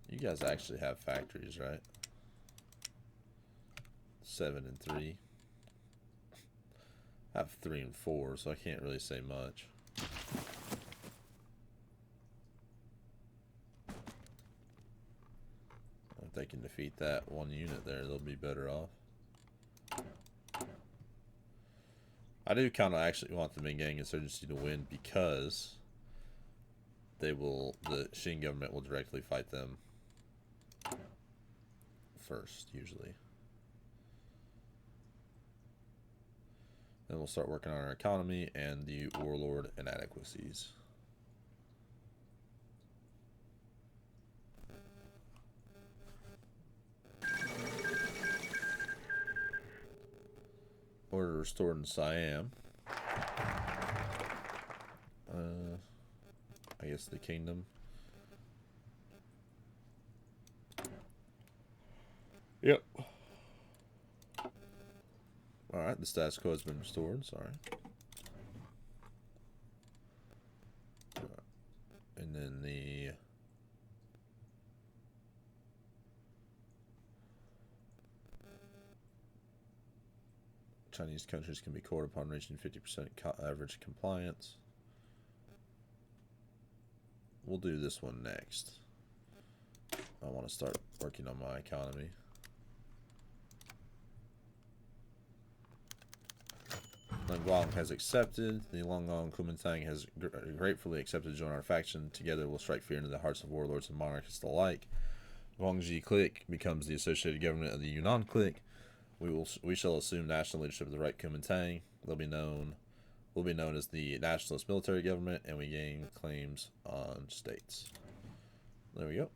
You guys actually have factories, right? 7 and 3. I have 3 and 4, so I can't really say much. If they can defeat that one unit there, they'll be better off. I do kind of actually want the Minggang insurgency to win because the Qing government will directly fight them first, usually. Then we'll start working on our economy and the warlord inadequacies. Order restored in Siam. I guess the kingdom. Yep. Alright, the status quo has been restored, sorry. And then the Chinese countries can be court upon reaching 50% average compliance. We'll do this one next. I want to start working on my economy. Guang has accepted. The Longgong Kuomintang has gratefully accepted to join our faction. Together we'll strike fear into the hearts of warlords and monarchists alike. Gongxi clique becomes the associated government of the Yunnan clique. We shall assume national leadership of the right Kuomintang. We'll be known as the nationalist military government, and we gain claims on states. There we go.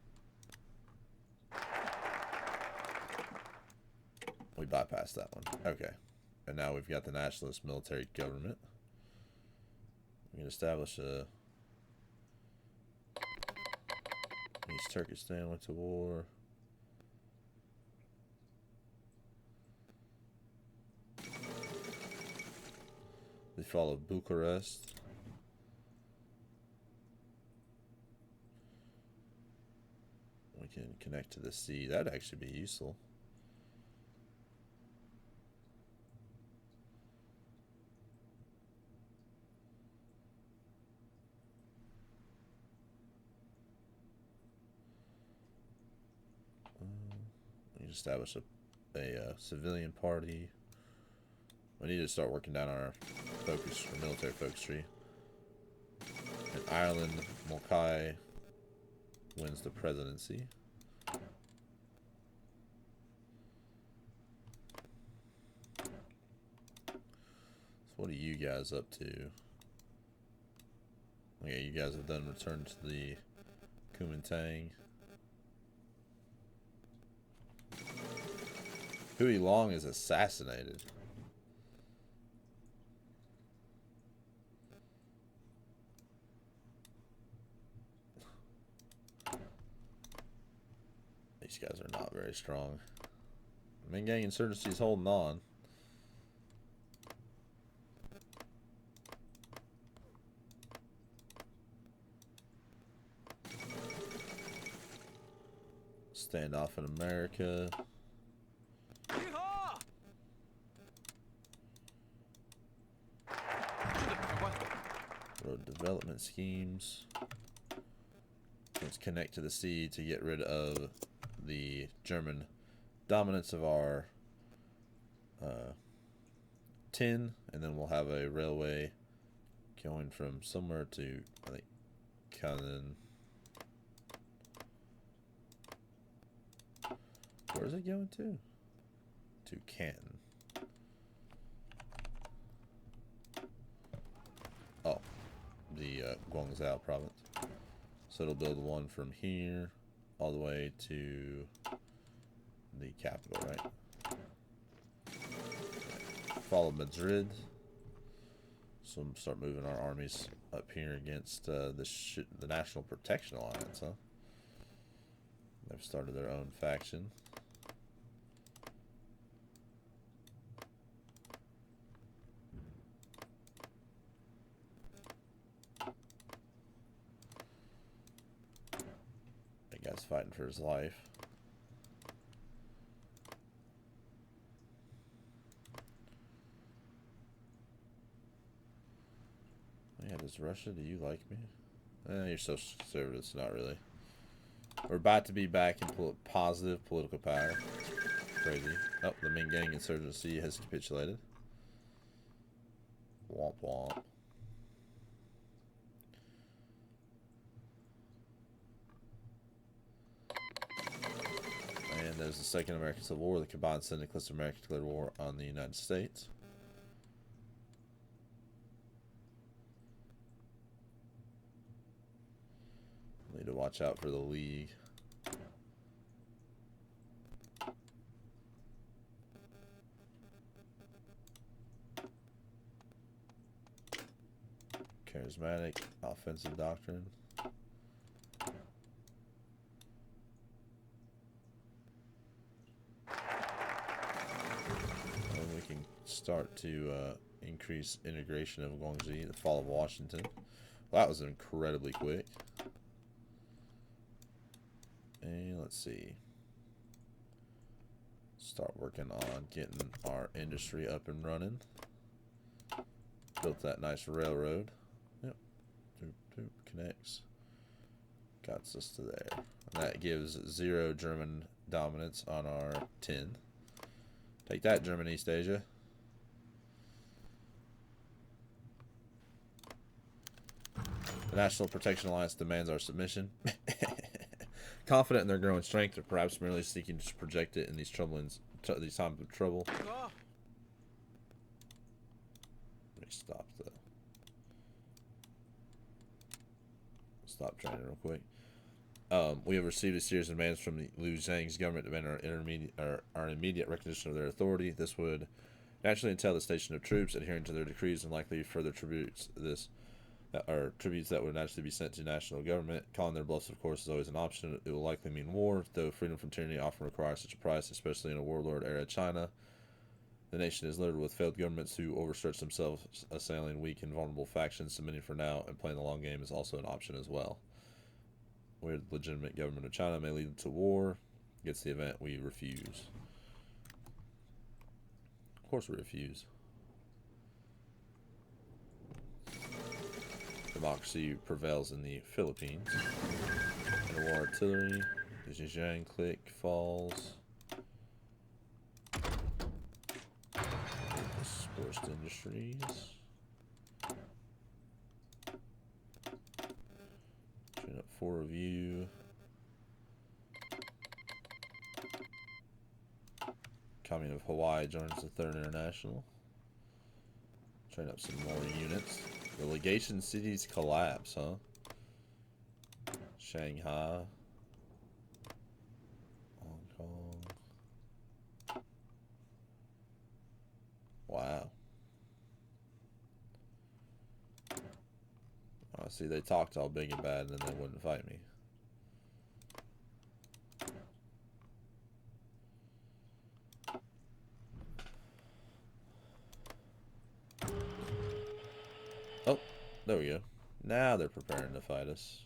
We bypassed that one. Okay. And now we've got the nationalist military government. We can establish a East Turkestan went to war. They follow Bucharest. We can connect to the sea. That'd actually be useful. Establish a civilian party. We need to start working down our military focus tree. In Ireland, Mulcahy wins the presidency. So what are you guys up to? Okay, you guys have done return to the Kuomintang. Hui Long is assassinated. These guys are not very strong. Minggang insurgency is holding on. Standoff in America. Road development schemes. Let's connect to the sea to get rid of the German dominance of our tin, and then we'll have a railway going from somewhere to, I think, Cannon. Where's it going to? To Canton. Oh, the Guangzhou province. So it'll build one from here all the way to the capital, right? Follow Madrid. So we'll start moving our armies up here against the National Protection Alliance, huh? They've started their own faction. That guy's fighting for his life. Yeah, does Russia, do you like me? You're so conservative, it's not really. We're about to be back in positive political power. Crazy. Oh, the Minggang insurgency has capitulated. Womp womp. And there's the Second American Civil War. The combined syndicalists of America declared war on the United States. Need to watch out for the League. Charismatic offensive doctrine. And we can start to increase integration of Gongxi, the fall of Washington. Well, that was incredibly quick. And let's see. Start working on getting our industry up and running. Built that nice railroad. Yep. Connects. Got us to there. And that gives 0 German dominance on our 10. Take that, German East Asia. The National Protection Alliance demands our submission. Confident in their growing strength, or perhaps merely seeking to project it in these times of trouble. Let me stop training real quick. We have received a series of demands from the Liu Zhang's government demanding our immediate recognition of their authority. This would naturally entail the station of troops adhering to their decrees and likely further tributes that would naturally be sent to national government. Calling their bluffs, of course, is always an option. It will likely mean war, though freedom from tyranny often requires such a price, especially in a warlord-era China. The nation is littered with failed governments who overstretch themselves, assailing weak and vulnerable factions. Submitting for now and playing the long game is also an option as well. Where the legitimate government of China may lead to war, against the event we refuse. Of course we refuse. Democracy prevails in the Philippines. Interwar artillery. The Zhejiang click falls. Forced industries. Train up for review. Commune of Hawaii joins the 3rd International. Train up some more units. The legation cities collapse, huh? Shanghai. Hong Kong. Wow. Oh, see, they talked all big and bad and then they wouldn't fight me. Oh, there we go. Now they're preparing to fight us.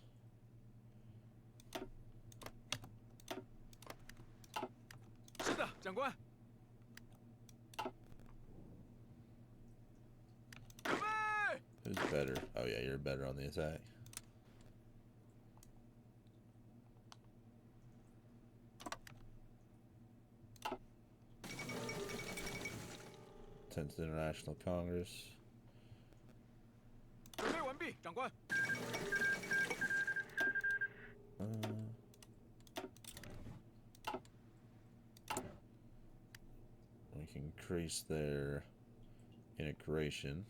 Who's better? Oh yeah, you're better on the attack. Tenth International Congress. We can increase their integration.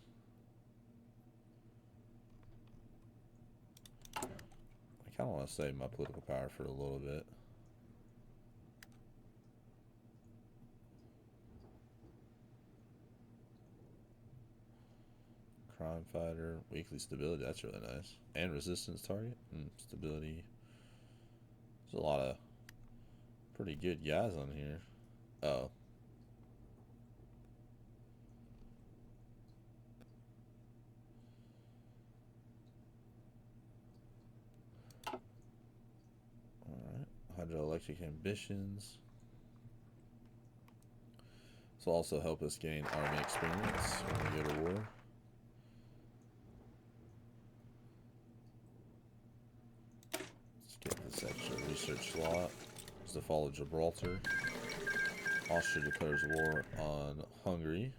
I kind of want to save my political power for a little bit. Crime fighter, weekly stability, that's really nice. And resistance target, stability. There's a lot of pretty good guys on here. Oh. Alright, hydroelectric ambitions. This will also help us gain army experience when we go to war. Get this extra research slot. It's the fall of Gibraltar. Austria declares war on Hungary.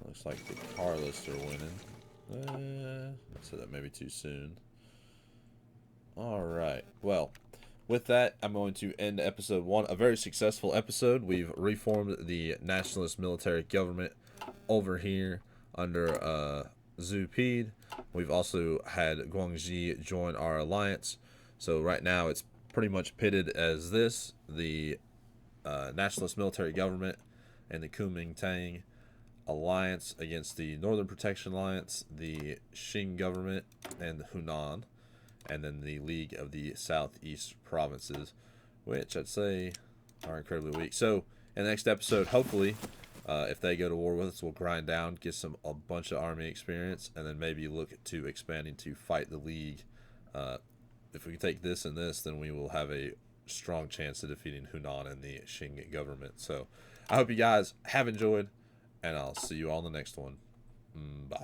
It looks like the Carlists are winning. I said that maybe too soon. Alright, well, with that, I'm going to end episode 1. A very successful episode. We've reformed the nationalist military government over here under Zhu Pede. We've also had Gongxi join our alliance. So right now it's pretty much pitted as this: the nationalist military government and the Kuomintang alliance against the Northern Protection Alliance, the Qing government, and the Yunnan, and then the League of the Southeast Provinces, which I'd say are incredibly weak. So in the next episode, hopefully, if they go to war with us, we'll grind down, get a bunch of army experience, and then maybe look to expanding to fight the League. If we can take this and this, then we will have a strong chance of defeating Yunnan and the Qing government. So I hope you guys have enjoyed, and I'll see you all in the next one. Bye.